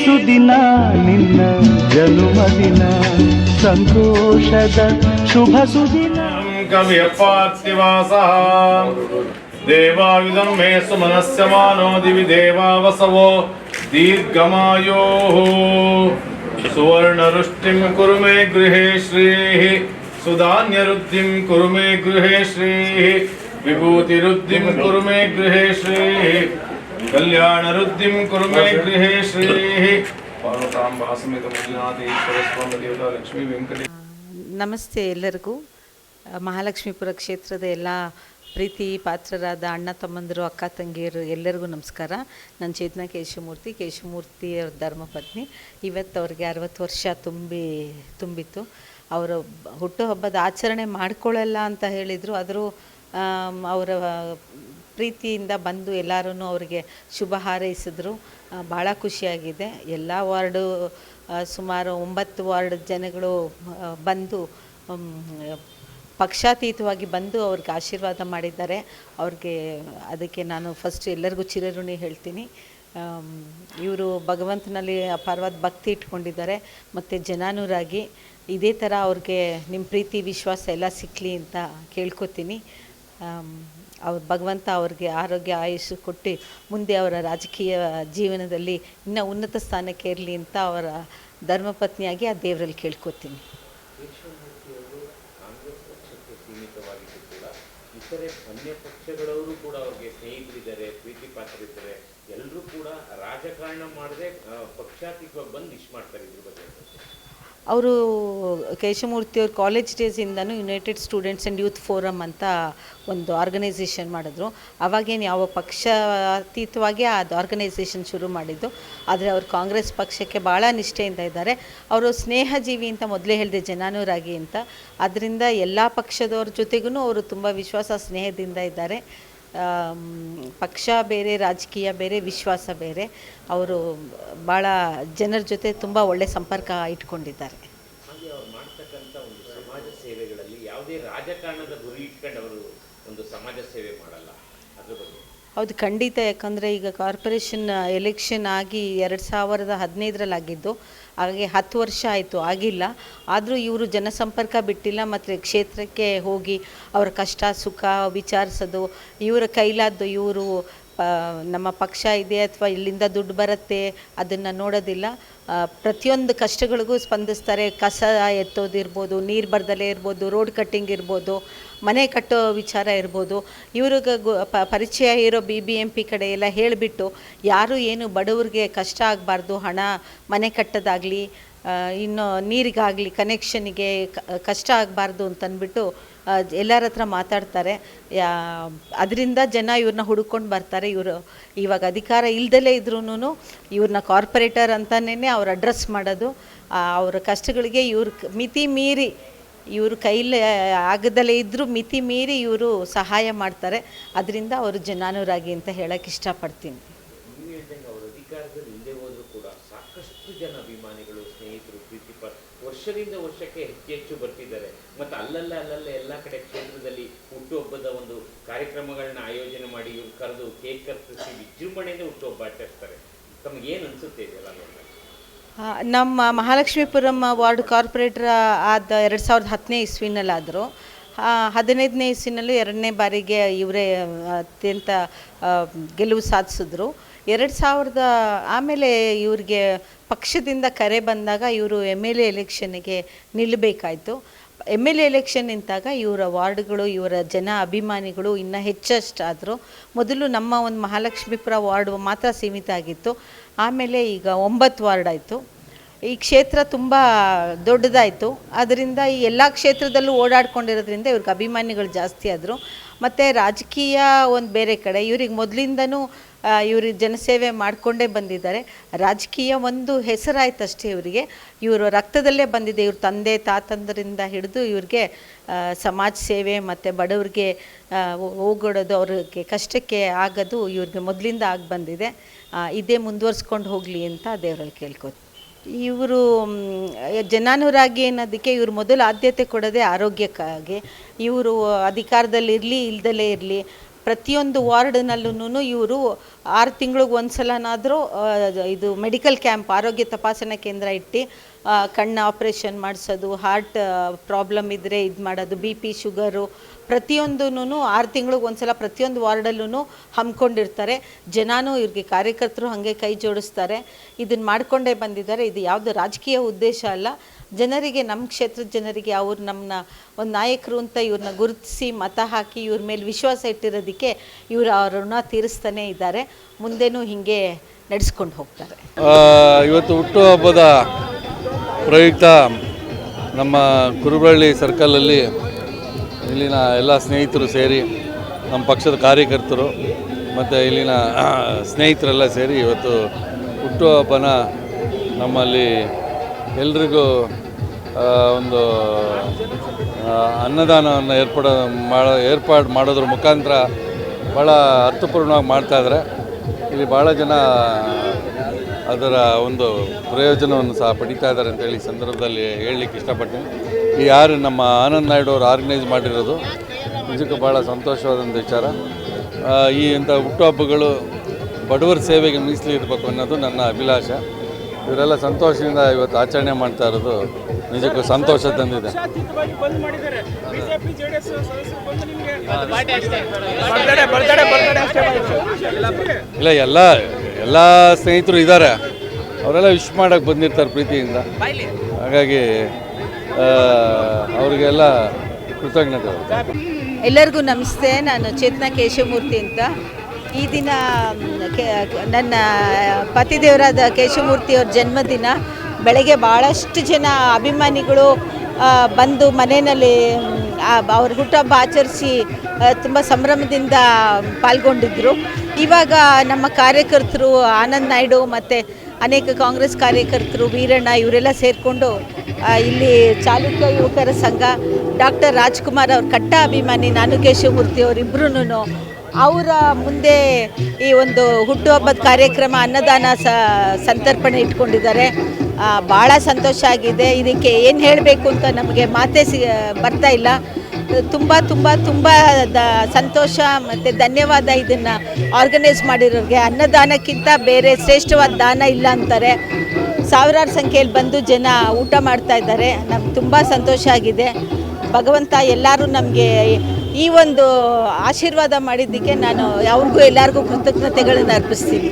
ಸುದಿನ ನಿನ್ನ ಜನುಮದಿನ ಸಂತೋಷದ ಶುಭ ಸುದಿನ. ಕವಿಯಪ್ಪಾತ್ಯವಾಸಃ ದೇವಾವಿದಂ ಮೇ ಸುಮನಸ್ಯ ಮಾನೋ ದಿವಿ ದೇವಾವಸವೋ ದೀರ್ಘಮಾಯೋಃ ಸುವರ್ಣರುಷ್ಟಿಂ ಕುರು ಮೇ ಗೃಹೇ ಶ್ರೀಃ ಸುಧಾನ್ಯರುದ್ಧಿಂ ಕುರು ಮೇ ಗೃಹೇ ಶ್ರೀಃ ವಿಭೂತಿರುದ್ಧಿಂ ಕುರು ಮೇ ಗೃಹೇ ಶ್ರೀಃ ಕಲ್ಯಾಣರುದ್ಧಿಂ ಕುರು ಮೇ ಗೃಹೇ ಶ್ರೀಃ ಪಾರ್ವತಾಂಬ ಸಮೇತ ಮಂಜುನಾಥೇಶ್ವರ ಸ್ವಾಮಿ ದೇವತಾ ಲಕ್ಷ್ಮೀ ವೆಂಕಟೇಶ. ನಮಸ್ತೆ ಎಲ್ಲರಿಗೂ. ಮಹಾಲಕ್ಷ್ಮೀಪುರ ಕ್ಷೇತ್ರದ ಎಲ್ಲ ಪ್ರೀತಿ ಪಾತ್ರರಾದ ಅಣ್ಣ ತಮ್ಮಂದಿರು, ಅಕ್ಕ ತಂಗಿಯರು ಎಲ್ಲರಿಗೂ ನಮಸ್ಕಾರ. ನಾನು ಚೇತನ ಕೇಶವಮೂರ್ತಿಯವ್ರ ಧರ್ಮಪತ್ನಿ. ಇವತ್ತು ಅವ್ರಿಗೆ 60 ವರ್ಷ ತುಂಬಿತ್ತು. ಅವರ ಹುಟ್ಟುಹಬ್ಬದ ಆಚರಣೆ ಮಾಡ್ಕೊಳ್ಳಲ್ಲ ಅಂತ ಹೇಳಿದರು. ಆದರೂ ಅವರ ಪ್ರೀತಿಯಿಂದ ಬಂದು ಎಲ್ಲರೂ ಅವರಿಗೆ ಶುಭ ಹಾರೈಸಿದ್ರು. ಭಾಳ ಖುಷಿಯಾಗಿದೆ. ಎಲ್ಲ ವಾರ್ಡು ಸುಮಾರು 9 ವಾರ್ಡ್ ಜನಗಳು ಬಂದು ಪಕ್ಷಾತೀತವಾಗಿ ಬಂದು ಅವ್ರಿಗೆ ಆಶೀರ್ವಾದ ಮಾಡಿದ್ದಾರೆ. ಅವ್ರಿಗೆ ಅದಕ್ಕೆ ನಾನು ಫಸ್ಟ್ ಎಲ್ಲರಿಗೂ ಚಿರಋಣಿ ಹೇಳ್ತೀನಿ. ಇವರು ಭಗವಂತನಲ್ಲಿ ಅಪಾರವಾದ ಭಕ್ತಿ ಇಟ್ಕೊಂಡಿದ್ದಾರೆ ಮತ್ತು ಜನಾನುರಾಗಿ. ಇದೇ ಥರ ಅವ್ರಿಗೆ ನಿಮ್ಮ ಪ್ರೀತಿ ವಿಶ್ವಾಸ ಎಲ್ಲ ಸಿಕ್ಕಲಿ ಅಂತ ಕೇಳ್ಕೊತೀನಿ. ಭಗವಂತ ಅವ್ರಿಗೆ ಆರೋಗ್ಯ ಆಯುಷ್ ಕೊಟ್ಟು ಮುಂದೆ ಅವರ ರಾಜಕೀಯ ಜೀವನದಲ್ಲಿ ಇನ್ನೂ ಉನ್ನತ ಸ್ಥಾನಕ್ಕೆ ಇರಲಿ ಅಂತ ಅವರ ಧರ್ಮಪತ್ನಿಯಾಗಿ ಆ ದೇವರಲ್ಲಿ ಕೇಳ್ಕೊತೀನಿ. ಇತರೆ ಅನ್ಯ ಪಕ್ಷಗಳವರು ಕೂಡ ಅವ್ರಿಗೆ ಸ್ನೇಹಿತರಿದ್ದಾರೆ, ಪ್ರೀತಿ ಪಾತ್ರರಿದ್ದಾರೆ. ಎಲ್ಲರೂ ಕೂಡ ರಾಜಕಾರಣ ಮಾಡದೆ ಪಕ್ಷಾತೀತವಾಗಿ ಬಂದು ವಿಶ್ ಮಾಡ್ತಾರೆ. ಇದ್ರ ಬಗ್ಗೆ ಅವರು ಕೇಶವಮೂರ್ತಿಯವ್ರ ಕಾಲೇಜ್ ಡೇಸಿಂದನೂ United Students and Youth Forum ಅಂತ ಒಂದು ಆರ್ಗನೈಸೇಷನ್ ಮಾಡಿದ್ರು. ಅವಾಗೇನು ಯಾವ ಪಕ್ಷಾತೀತವಾಗಿ ಅದು ಆರ್ಗನೈಸೇಷನ್ ಶುರು ಮಾಡಿದ್ದು. ಆದರೆ ಅವರು ಕಾಂಗ್ರೆಸ್ ಪಕ್ಷಕ್ಕೆ ಭಾಳ ನಿಷ್ಠೆಯಿಂದ ಇದ್ದಾರೆ. ಅವರು ಸ್ನೇಹಜೀವಿ ಅಂತ ಮೊದಲೇ ಹೇಳಿದೆ, ಜನಾನುರಾಗಿ ಅಂತ. ಅದರಿಂದ ಎಲ್ಲ ಪಕ್ಷದವ್ರ ಜೊತೆಗೂ ಅವರು ತುಂಬ ವಿಶ್ವಾಸ ಸ್ನೇಹದಿಂದ ಇದ್ದಾರೆ. ಪಕ್ಷ ಬೇರೆ, ರಾಜಕೀಯ ಬೇರೆ, ವಿಶ್ವಾಸ ಬೇರೆ. ಅವರು ಭಾಳ ಜನರ ಜೊತೆ ತುಂಬ ಒಳ್ಳೆ ಸಂಪರ್ಕ ಇಟ್ಕೊಂಡಿದ್ದಾರೆ. ಹಾಗೆ ಅವ್ರು ಮಾಡ್ತಕ್ಕಂಥ ಒಂದು ಸಮಾಜ ಸೇವೆಗಳಲ್ಲಿ ಯಾವುದೇ ರಾಜಕಾರಣದ ಗುರಿ ಇಟ್ಕೊಂಡು ಅವರು ಒಂದು ಸಮಾಜ ಸೇವೆ ಮಾಡಲ್ಲ. ಅದ್ರ ಬಗ್ಗೆ ಹೌದು, ಖಂಡಿತ. ಯಾಕಂದರೆ ಈಗ ಕಾರ್ಪೊರೇಷನ್ ಎಲೆಕ್ಷನ್ ಆಗಿ 2015 ಆಗಿದ್ದು. ಹಾಗೆ 10 ವರ್ಷ ಆಯಿತು, ಆಗಿಲ್ಲ. ಆದರೂ ಇವರು ಜನಸಂಪರ್ಕ ಬಿಟ್ಟಿಲ್ಲ. ಮತ್ತು ಕ್ಷೇತ್ರಕ್ಕೆ ಹೋಗಿ ಅವರ ಕಷ್ಟ ಸುಖ ವಿಚಾರಿಸೋದು, ಇವರ ಕೈಲಾದ್ದು ಇವರು ನಮ್ಮ ಪಕ್ಷ ಇದೆ ಅಥವಾ ಇಲ್ಲಿಂದ ದುಡ್ಡು ಬರುತ್ತೆ ಅದನ್ನು ನೋಡೋದಿಲ್ಲ. ಪ್ರತಿಯೊಂದು ಕಷ್ಟಗಳಿಗೂ ಸ್ಪಂದಿಸ್ತಾರೆ. ಕಸ ಎತ್ತೋದಿರ್ಬೋದು, ನೀರು ಬರ್ದಲೇ ಇರ್ಬೋದು, ರೋಡ್ ಕಟ್ಟಿಂಗ್ ಇರ್ಬೋದು, ಮನೆ ಕಟ್ಟೋ ವಿಚಾರ ಇರ್ಬೋದು. ಇವ್ರಿಗೆ ಪರಿಚಯ ಇರೋ BBMP ಕಡೆ ಎಲ್ಲ ಹೇಳಿಬಿಟ್ಟು ಯಾರು ಏನು ಬಡವ್ರಿಗೆ ಕಷ್ಟ ಆಗಬಾರ್ದು, ಹಣ ಮನೆ ಕಟ್ಟೋದಾಗಲಿ ಇನ್ನು ನೀರಿಗಾಗಲಿ ಕನೆಕ್ಷನ್ನಿಗೆ ಕಷ್ಟ ಆಗಬಾರ್ದು ಅಂತಂದ್ಬಿಟ್ಟು ಎಲ್ಲರ ಹತ್ರ ಮಾತಾಡ್ತಾರೆ. ಅದರಿಂದ ಜನ ಇವ್ರನ್ನ ಹುಡುಕೊಂಡು ಬರ್ತಾರೆ. ಇವರು ಇವಾಗ ಅಧಿಕಾರ ಇಲ್ದಲೇ ಇದ್ರೂ ಇವ್ರನ್ನ ಕಾರ್ಪೊರೇಟರ್ ಅಂತಲೇ ಅವ್ರು ಅಡ್ರೆಸ್ ಮಾಡೋದು. ಅವರ ಕಷ್ಟಗಳಿಗೆ ಇವ್ರ ಮಿತಿ ಮೀರಿ, ಇವರು ಕೈಲಿ ಆಗದಲ್ಲೇ ಇದ್ದರೂ ಮಿತಿ ಮೀರಿ ಇವರು ಸಹಾಯ ಮಾಡ್ತಾರೆ. ಅದರಿಂದ ಅವರು ಜನಾನುರಾಗಿ ಅಂತ ಹೇಳೋಕ್ಕೆ ಇಷ್ಟಪಡ್ತೀನಿ. ನೀವು ಹೇಳ್ದಂಗೆ ಅವರು ಅಧಿಕಾರದಲ್ಲಿ ಇಲ್ಲದೆ ಹೋದರೂ ಕೂಡ ಸಾಕಷ್ಟು ಜನ ಅಭಿಮಾನಿಗಳು, ಸ್ನೇಹಿತರು, ಪ್ರೀತಿ ವರ್ಷದಿಂದ ವರ್ಷಕ್ಕೆ ಹೆಚ್ಚು ಬರ್ತಿದ್ದಾರೆ. ಮತ್ತು ಅಲ್ಲಲ್ಲೇ ಎಲ್ಲ ಕಡೆ ಕ್ಷೇತ್ರದಲ್ಲಿ ಹುಟ್ಟುಹಬ್ಬದ ಒಂದು ಕಾರ್ಯಕ್ರಮಗಳನ್ನ ಆಯೋಜನೆ ಮಾಡಿ ಇವ್ರು ಕರೆದು ಕೇಕ್ ಕತ್ತರಿಸಿ ವಿಜೃಂಭಣೆಯಿಂದ ಹುಟ್ಟುಹಬ್ಬ ಆಚರಿಸ್ತಾರೆ. ತಮಗೇನು ಅನಿಸುತ್ತೆ ಇದೆಲ್ಲ ನೋಡಿದಾಗ? ನಮ್ಮ ಮಹಾಲಕ್ಷ್ಮೀಪುರಂ ವಾರ್ಡ್ ಕಾರ್ಪೊರೇಟರ್ ಆದ 2010ನೇ ಇಸ್ವಿನಲ್ಲಾದರು. 15ನೇ ಇಸ್ವಿನಲ್ಲೂ 2ನೇ ಬಾರಿಗೆ ಇವರೇ ಅತ್ಯಂತ ಗೆಲುವು ಸಾಧಿಸಿದ್ರು. 2000 ಆಮೇಲೆ ಇವ್ರಿಗೆ ಪಕ್ಷದಿಂದ ಕರೆ ಬಂದಾಗ ಇವರು MLA ಎಲೆಕ್ಷನ್ನಿಗೆ ನಿಲ್ಲಬೇಕಾಯಿತು. MLA ಎಲೆಕ್ಷನ್ ನಿಂತಾಗ ಇವರ ವಾರ್ಡ್ಗಳು, ಇವರ ಜನ ಅಭಿಮಾನಿಗಳು ಇನ್ನೂ ಹೆಚ್ಚಷ್ಟಾದರು. ಮೊದಲು ನಮ್ಮ ಒಂದು ಮಹಾಲಕ್ಷ್ಮೀಪುರ ವಾರ್ಡ್ ಮಾತ್ರ ಸೀಮಿತ ಆಗಿತ್ತು. ಆಮೇಲೆ ಈಗ 9 ವಾರ್ಡ್ ಆಯಿತು. ಈ ಕ್ಷೇತ್ರ ತುಂಬ ದೊಡ್ಡದಾಯಿತು. ಅದರಿಂದ ಈ ಎಲ್ಲ ಕ್ಷೇತ್ರದಲ್ಲೂ ಓಡಾಡ್ಕೊಂಡಿರೋದ್ರಿಂದ ಇವ್ರಿಗೆ ಅಭಿಮಾನಿಗಳು ಜಾಸ್ತಿ ಆದರು. ಮತ್ತು ರಾಜಕೀಯ ಒಂದು ಬೇರೆ ಕಡೆ. ಇವ್ರಿಗೆ ಮೊದಲಿಂದನೂ ಇವ್ರಿಗೆ ಜನಸೇವೆ ಮಾಡಿಕೊಂಡೇ ಬಂದಿದ್ದಾರೆ. ರಾಜಕೀಯ ಒಂದು ಹೆಸರಾಯ್ತು ಅಷ್ಟೇ ಇವರಿಗೆ. ಇವರು ರಕ್ತದಲ್ಲೇ ಬಂದಿದೆ. ಇವ್ರ ತಂದೆ ತಾತಂದರಿಂದ ಹಿಡಿದು ಇವ್ರಿಗೆ ಸಮಾಜ ಸೇವೆ ಮತ್ತು ಬಡವ್ರಿಗೆ ಹೋಗೊಡೋದು, ಅವ್ರಿಗೆ ಕಷ್ಟಕ್ಕೆ ಆಗೋದು ಇವ್ರಿಗೆ ಮೊದಲಿಂದ ಆಗಿ ಬಂದಿದೆ. ಇದೇ ಮುಂದುವರ್ಸ್ಕೊಂಡು ಹೋಗಲಿ ಅಂತ ದೇವರಲ್ಲಿ ಕೇಳ್ಕೊತೀನಿ. ಇವರು ಜನಾನುರಾಗಿ ಅನ್ನೋದಕ್ಕೆ ಇವರು ಮೊದಲು ಆದ್ಯತೆ ಕೊಡೋದೇ ಆರೋಗ್ಯಕ್ಕಾಗಿ. ಇವರು ಅಧಿಕಾರದಲ್ಲಿರಲಿ ಇಲ್ದಲೇ ಇರಲಿ ಪ್ರತಿಯೊಂದು ವಾರ್ಡ್ನಲ್ಲೂ ಇವರು 6 ತಿಂಗಳಿಗೆ ಒಂದು ಸಲನಾದರೂ ಇದು ಮೆಡಿಕಲ್ ಕ್ಯಾಂಪ್, ಆರೋಗ್ಯ ತಪಾಸಣಾ ಕೇಂದ್ರ ಇಟ್ಟು ಕಣ್ಣು ಆಪ್ರೇಷನ್ ಮಾಡಿಸೋದು, ಹಾರ್ಟ್ ಪ್ರಾಬ್ಲಮ್ ಇದ್ದರೆ ಇದು ಮಾಡೋದು, BP ಶುಗರು ಪ್ರತಿಯೊಂದೂ 6 ತಿಂಗಳಿಗೆ ಒಂದು ಸಲ ಪ್ರತಿಯೊಂದು ವಾರ್ಡಲ್ಲೂ ಹಮ್ಮಿಕೊಂಡಿರ್ತಾರೆ. ಜನನೂ ಇವ್ರಿಗೆ ಕಾರ್ಯಕರ್ತರು ಹಾಗೆ ಕೈ ಜೋಡಿಸ್ತಾರೆ. ಇದನ್ನು ಮಾಡಿಕೊಂಡೇ ಬಂದಿದ್ದಾರೆ. ಇದು ಯಾವುದು ರಾಜಕೀಯ ಉದ್ದೇಶ ಅಲ್ಲ. ಜನರಿಗೆ, ನಮ್ಮ ಕ್ಷೇತ್ರದ ಜನರಿಗೆ ಅವ್ರು ನಮ್ಮನ್ನ ಒಂದು ನಾಯಕರು ಅಂತ ಇವ್ರನ್ನ ಗುರುತಿಸಿ ಮತ ಹಾಕಿ ಇವ್ರ ಮೇಲೆ ವಿಶ್ವಾಸ ಇಟ್ಟಿರೋದಕ್ಕೆ ಇವರು ಅವ್ರ ಋಣ ತೀರಿಸ್ತಾನೇ ಇದ್ದಾರೆ. ಮುಂದೆನೂ ಹೀಗೆ ನಡೆಸ್ಕೊಂಡು ಹೋಗ್ತಾರೆ. ಇವತ್ತು ಹುಟ್ಟುಹಬ್ಬದ ಪ್ರಯುಕ್ತ ನಮ್ಮ ಕುರುಬಳ್ಳಿ ಸರ್ಕಲಲ್ಲಿ ಇಲ್ಲಿನ ಎಲ್ಲ ಸ್ನೇಹಿತರು ಸೇರಿ, ನಮ್ಮ ಪಕ್ಷದ ಕಾರ್ಯಕರ್ತರು ಮತ್ತು ಇಲ್ಲಿನ ಸ್ನೇಹಿತರೆಲ್ಲ ಸೇರಿ ಇವತ್ತು ಹುಟ್ಟುಹಬ್ಬನ ನಮ್ಮಲ್ಲಿ ಎಲ್ರಿಗೂ ಒಂದು ಅನ್ನದಾನವನ್ನು ಏರ್ಪಾಡು ಮಾಡೋದ್ರ ಮುಖಾಂತರ ಭಾಳ ಅರ್ಥಪೂರ್ಣವಾಗಿ ಮಾಡ್ತಾಯಿದ್ದಾರೆ. ಇಲ್ಲಿ ಭಾಳ ಜನ ಅದರ ಒಂದು ಪ್ರಯೋಜನವನ್ನು ಸಹ ಪಡಿತಾ ಇದ್ದಾರೆ ಅಂತೇಳಿ ಈ ಸಂದರ್ಭದಲ್ಲಿ ಹೇಳಲಿಕ್ಕೆ ಇಷ್ಟಪಡ್ತೀನಿ. ಈ ಯಾರು ನಮ್ಮ ಆನಂದ್ ನಾಯ್ಡು ಅವರು ಆರ್ಗನೈಸ್ ಮಾಡಿರೋದು ನಿಜಕ್ಕೂ ಭಾಳ ಸಂತೋಷವಾದಂಥ ವಿಚಾರ. ಈ ಇಂಥ ಹುಟ್ಟುಹಬ್ಬಗಳು ಬಡವರ ಸೇವೆಗೆ ಮೀಸಲಿರಬೇಕು ಅನ್ನೋದು ನನ್ನ ಅಭಿಲಾಷೆ. ಇವರೆಲ್ಲ ಸಂತೋಷದಿಂದ ಇವತ್ತು ಆಚರಣೆ ಮಾಡ್ತಾ ಇರೋದು ನಿಜಕ್ಕೂ ಸಂತೋಷ ತಂದಿದೆ. ಇಲ್ಲ, ಎಲ್ಲ ಸ್ನೇಹಿತರು ಇದ್ದಾರೆ, ಅವರೆಲ್ಲ ವಿಶ್ ಮಾಡೋಕ್ಕೆ ಬಂದಿರ್ತಾರೆ ಪ್ರೀತಿಯಿಂದ. ಹಾಗಾಗಿ ಅವರಿಗೆಲ್ಲ ಕೃತಜ್ಞತೆ. ಎಲ್ಲರಿಗೂ ನಮಸ್ತೆ. ನಾನು ಚೇತನ ಕೇಶವಮೂರ್ತಿ ಅಂತ. ಈ ದಿನ ನನ್ನ ಪತಿದೇವರಾದ ಕೇಶವಮೂರ್ತಿಯವ್ರ ಜನ್ಮದಿನ. ಬೆಳಗ್ಗೆ ಭಾಳಷ್ಟು ಜನ ಅಭಿಮಾನಿಗಳು ಬಂದು ಮನೆಯಲ್ಲಿ ಅವ್ರ ಹುಟ್ಟುಹಬ್ಬ ಆಚರಿಸಿ ತುಂಬ ಸಂಭ್ರಮದಿಂದ ಪಾಲ್ಗೊಂಡಿದ್ದರು. ಇವಾಗ ನಮ್ಮ ಕಾರ್ಯಕರ್ತರು ಆನಂದ್ ನಾಯ್ಡು ಮತ್ತು ಅನೇಕ ಕಾಂಗ್ರೆಸ್ ಕಾರ್ಯಕರ್ತರು, ವೀರಣ್ಣ ಇವರೆಲ್ಲ ಸೇರಿಕೊಂಡು ಇಲ್ಲಿ ಚಾಲುಕ್ಯ ಯುವಕರ ಸಂಘ, ಡಾಕ್ಟರ್ ರಾಜ್ಕುಮಾರ್ ಅವ್ರ ಕಟ್ಟ ಅಭಿಮಾನಿ, ನಾನು ಕೇಶವಮೂರ್ತಿ ಅವರಿಬ್ಬರೂ ಅವರ ಮುಂದೆ ಈ ಒಂದು ಹುಟ್ಟುಹಬ್ಬದ ಕಾರ್ಯಕ್ರಮ ಅನ್ನದಾನ ಸಂತರ್ಪಣೆ ಇಟ್ಕೊಂಡಿದ್ದಾರೆ. ಭಾಳ ಸಂತೋಷ ಆಗಿದೆ. ಇದಕ್ಕೆ ಏನು ಹೇಳಬೇಕು ಅಂತ ನಮಗೆ ಮಾತೇ ಬರ್ತಾ ಇಲ್ಲ. ತುಂಬ ತುಂಬ ತುಂಬ ಸಂತೋಷ ಮತ್ತು ಧನ್ಯವಾದ. ಇದನ್ನು ಆರ್ಗನೈಸ್ ಮಾಡಿರೋರಿಗೆ. ಅನ್ನದಾನಕ್ಕಿಂತ ಬೇರೆ ಶ್ರೇಷ್ಠವಾದ ದಾನ ಇಲ್ಲ ಅಂತಾರೆ. ಸಾವಿರಾರು ಸಂಖ್ಯೆಯಲ್ಲಿ ಬಂದು ಜನ ಊಟ ಮಾಡ್ತಾ ಇದ್ದಾರೆ. ನಮ್ಗೆ ತುಂಬ ಸಂತೋಷ ಆಗಿದೆ. ಭಗವಂತ ಎಲ್ಲರೂ ನಮಗೆ ಈ ಒಂದು ಆಶೀರ್ವಾದ ಮಾಡಿದ್ದಕ್ಕೆ ನಾನು ಅವ್ರಿಗೂ ಎಲ್ಲರಿಗೂ ಕೃತಜ್ಞತೆಗಳನ್ನು ಅರ್ಪಿಸ್ತೀನಿ.